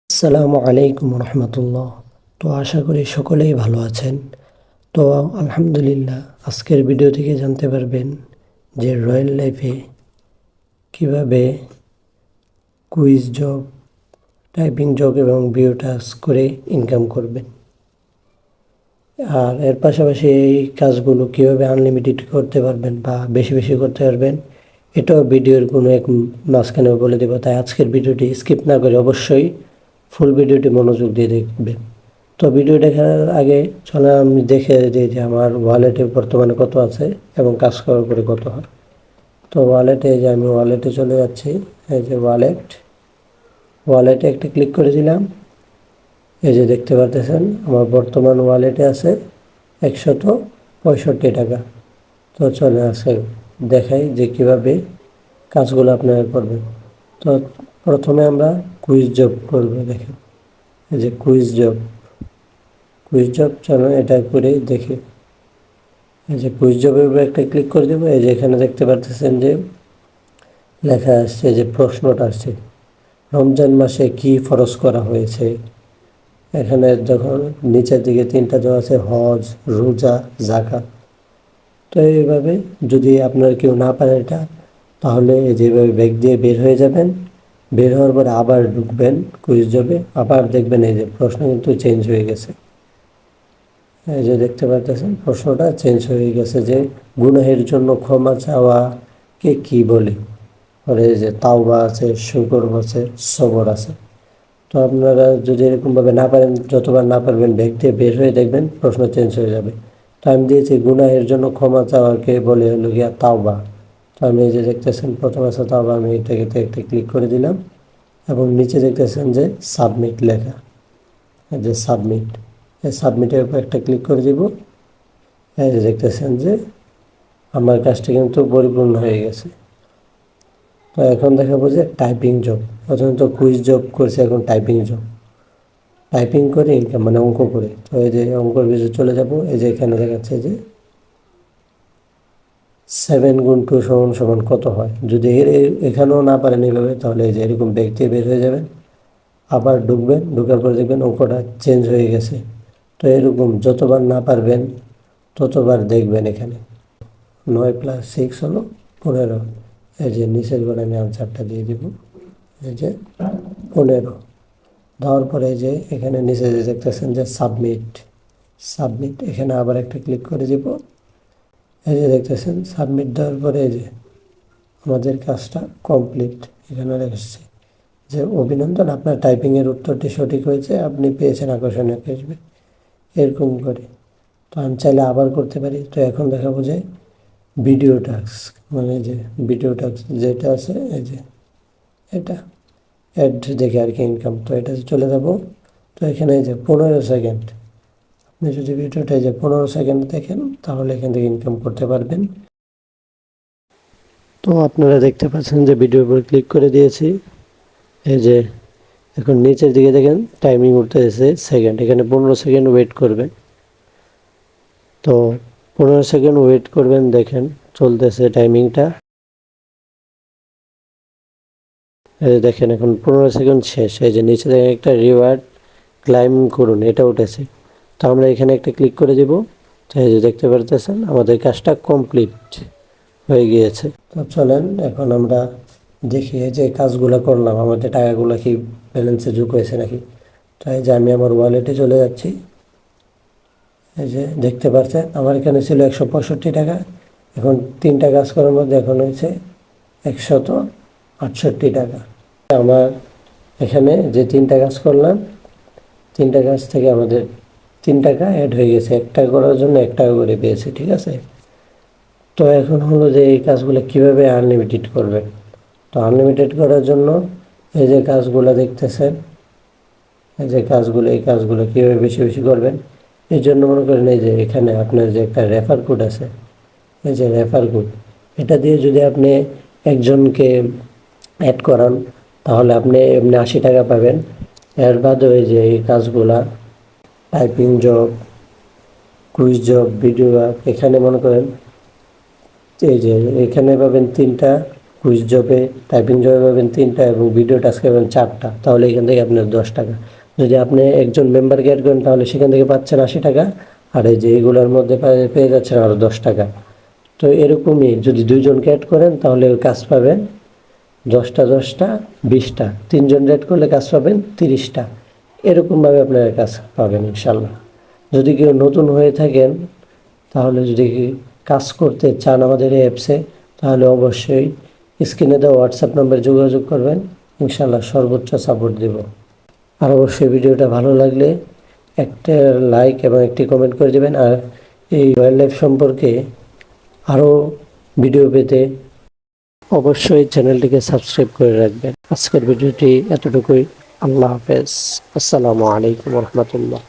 আসসালামু আলাইকুম রহমতুল্লাহ। তো আশা করি সকলেই ভালো আছেন। তো আলহামদুলিল্লাহ, আজকের ভিডিও থেকে জানতে পারবেন যে রয়্যাল লাইফে কিভাবে কুইজ জব, টাইপিং জব এবং ভিডিও টাস্ক করে ইনকাম করবেন। আর এর পাশাপাশি এই কাজগুলো কিভাবে আনলিমিটেড করতে পারবেন বা বেশি বেশি করতে পারবেন, এটাও ভিডিওর কোনো এক মাঝখানে বলে দেবো। তাই আজকের ভিডিওটি স্কিপ না করে অবশ্যই ফুল ভিডিওটি মনোযোগ দিয়ে দেখবেন। তো ভিডিও দেখার আগে চলে আমি দেখে দিই যে আমার ওয়ালেটে বর্তমানে কত আছে এবং কাজ করার পরে কত হয়। তো ওয়ালেটে যে আমি ওয়ালেটে চলে যাচ্ছি, এই যে ওয়ালেটে একটা ক্লিক করে দিলাম। এই যে দেখতে পারতেছেন আমার বর্তমান ওয়ালেটে আছে 165 টাকা। তো চলে আসে দেখাই যে কিভাবে কাজগুলো আপনারা করবেন। তো প্রথমে আমরা কুইজ জব করবো। দেখেন এই যে কুইজ জব চলো এটা করে দেখি। এই যে কুইজ জবের উপরে একটা ক্লিক করে দেবো। এই যে এখানে দেখতে পারতেছেন যে লেখা আসছে, যে প্রশ্নটা আসছে, রমজান মাসে কি ফরজ করা হয়েছে। এখানে যখন নিচের দিকে তিনটা দেওয়া আছে, হজ, রোজা, যাকাত। তো এইভাবে যদি আপনার কেউ না পারে এটা, তাহলে যেভাবে ব্যাগ দিয়ে বের হয়ে যাবেন, বের হওয়ার পরে আবার ঢুকবেন কুইজ জবে, আবার দেখবেন এই যে প্রশ্ন কিন্তু চেঞ্জ হয়ে গেছে। এই যে দেখতে পাচ্ছেন প্রশ্নটা চেঞ্জ হয়ে গেছে, যে গুনাহের জন্য ক্ষমা চাওয়াকে কি বলে। আর এই যে তাওবা আছে, শুকর আছে, সবর আছে। তো আপনারা যদি এরকমভাবে না পারেন, যতবার না পারবেন ব্যাগ দিয়ে বের হয়ে দেখবেন প্রশ্ন চেঞ্জ হয়ে যাবে। তো আমি দিয়েছি গুনাহের জন্য ক্ষমা চাওয়াকে বলে হলো গিয়া তাওবা। তো আমি এই যে দেখতেছেন প্রথম আছে তাওবা, আমি এটাকে একটা ক্লিক করে দিলাম এবং নিচে দেখতেছেন যে সাবমিট লেখা, এই যে সাবমিট, এই সাবমিটের উপর একটা ক্লিক করে দিব। এই যে দেখতেছেন যে আমার কাজটা কিন্তু পরিপূর্ণ হয়ে গেছে। তো এখন দেখাবো যে টাইপিং জব। প্রথমে তো কুইজ জব করছে, এখন টাইপিং জব, টাইপিং করে ইনকাম মানে অঙ্ক করে। তো এই যে অঙ্কর ভিতরে চলে যাব। এই যে এখানে দেখাচ্ছে যে 7 × 2 = কত হয়। যদি এখানেও না পারেন এইভাবে, তাহলে এই যে এরকম ব্যাগ দিয়ে বের হয়ে যাবেন, আবার ঢুকবেন, ঢুকার পরে দেখবেন অঙ্কটা চেঞ্জ হয়ে গেছে। তো এরকম যতবার না পারবেন ততবার দেখবেন। এখানে 9 + 6 হলো 15। এই যে নিচের ঘরে আমি আনসারটা দিয়ে দিব, এই যে 15 দেওয়ার পরে যে এখানে নিচে যে দেখতেছেন যে সাবমিট, এখানে আবার একটা ক্লিক করে দিব। এই যে দেখতেছেন সাবমিট দেওয়ার পরে এই যে আমাদের কাজটা কমপ্লিট। এখানে লেখা যে অভিনন্দন, আপনার টাইপিংয়ের উত্তরটি সঠিক হয়েছে, আপনি পেয়েছেন আকর্ষণীয় ক্যাশব্যাক, এরকম করে। তো আমি চাইলে আবার করতে পারি। তো এখন দেখাবো যে ভিডিও টাস্ক, মানে যে ভিডিও টাস্ক যেটা আছে, এই যে এটা অ্যাড দেখে আর কি ইনকাম। তো এটা চলে যাব। তো এখানে এই যে 15 সেকেন্ড, আপনি যদি ভিডিওটা এই যে 15 সেকেন্ড দেখেন, তাহলে এখান থেকে ইনকাম করতে পারবেন। তো আপনারা দেখতে পাচ্ছেন যে ভিডিওর উপর ক্লিক করে দিয়েছি। এই যে এখন নিচের দিকে দেখেন টাইমিং উঠতেছে সেকেন্ড, এখানে 15 সেকেন্ড ওয়েট করবেন। তো 15 সেকেন্ড ওয়েট করবেন, দেখেন চলতেছে টাইমিংটা। এই যে দেখেন এখন 15 সেকেন্ড শেষ। এই যে নিচে দেখেন একটা রিওয়ার্ড ক্লাইম করুন, এটা উঠেছে। তো আমরা এখানে একটা ক্লিক করে দিব। তো এই যে দেখতে পারতেছেন আমাদের কাজটা কমপ্লিট হয়ে গিয়েছে। তো চলেন এখন আমরা দেখি যে কাজগুলো করলাম আমাদের টাকাগুলো কি ব্যালেন্সে যোগ হয়েছে নাকি। তো এই যে আমি আমার ওয়ালেটে চলে যাচ্ছি। এই যে দেখতে পাচ্ছেন আমার এখানে ছিল 165 টাকা, এখন 3টা কাজ করার মধ্যে এখন হয়েছে 168 টাকা। আমার এখানে যে 3টা কাজ করলাম, 3টা কাজ থেকে আমাদের 3 টাকা অ্যাড হয়ে গেছে। 1 টাকা করার জন্য 1 টাকা করে পেয়েছি, ঠিক আছে। তো এখন হলো যে এই কাজগুলো কিভাবে আনলিমিটেড করবেন। তো আনলিমিটেড করার জন্য এই যে কাজগুলো দেখতেছেন, এই যে কাজগুলো, এই কাজগুলো কীভাবে বেশি বেশি করবেন, এই জন্য মনে করেন এই যে এখানে আপনার যে একটা রেফার কোড আছে, এই যে রেফার কোড, এটা দিয়ে যদি আপনি একজনকে অ্যাড করান, তাহলে আপনি এমনি 80 টাকা পাবেন। এর বাদে এই যে এই কাজগুলা, typing job, quiz job, video, এখানে মনে করেন এই যে এখানে পাবেন 3টা কুইজ জবে টাইপিং জবে পাবেন 3টা এবং ভিডিও টাস্কে পাবেন 4টা, তাহলে এখান থেকে আপনার 10 টাকা। যদি আপনি একজন মেম্বারকে অ্যাড করেন তাহলে সেখান থেকে পাচ্ছেন 80 টাকা, আর এই যে এগুলোর মধ্যে পেয়ে যাচ্ছেন আরও 10 টাকা। তো এরকমই যদি 2 জনকে অ্যাড করেন তাহলে কাজ পাবেন 10টা 10টা 20টা, 3 জন অ্যাড করলে কাজ পাবেন 30টা। এরকমভাবে আপনারা কাজ পাবেন ইনশাল্লাহ। যদি কেউ নতুন হয়ে থাকেন তাহলে যদি কাজ করতে চান আমাদের এই অ্যাপসে, তাহলে অবশ্যই স্ক্রিনে দেওয়া হোয়াটসঅ্যাপ নম্বরে যোগাযোগ করবেন, ইনশাল্লাহ সর্বোচ্চ সাপোর্ট দেব। আর অবশ্যই ভিডিওটা ভালো লাগলে একটা লাইক এবং একটি কমেন্ট করে দেবেন। আর এই ওয়াইল্ড লাইফ সম্পর্কে আরও ভিডিও পেতে অবশ্যই চ্যানেলটিকে সাবস্ক্রাইব করে রাখবেন। আজকের ভিডিওটি এতটুকুই। আল্লাহ হাফেজ। আসসালামু আলাইকুম রহমতুল্লাহ।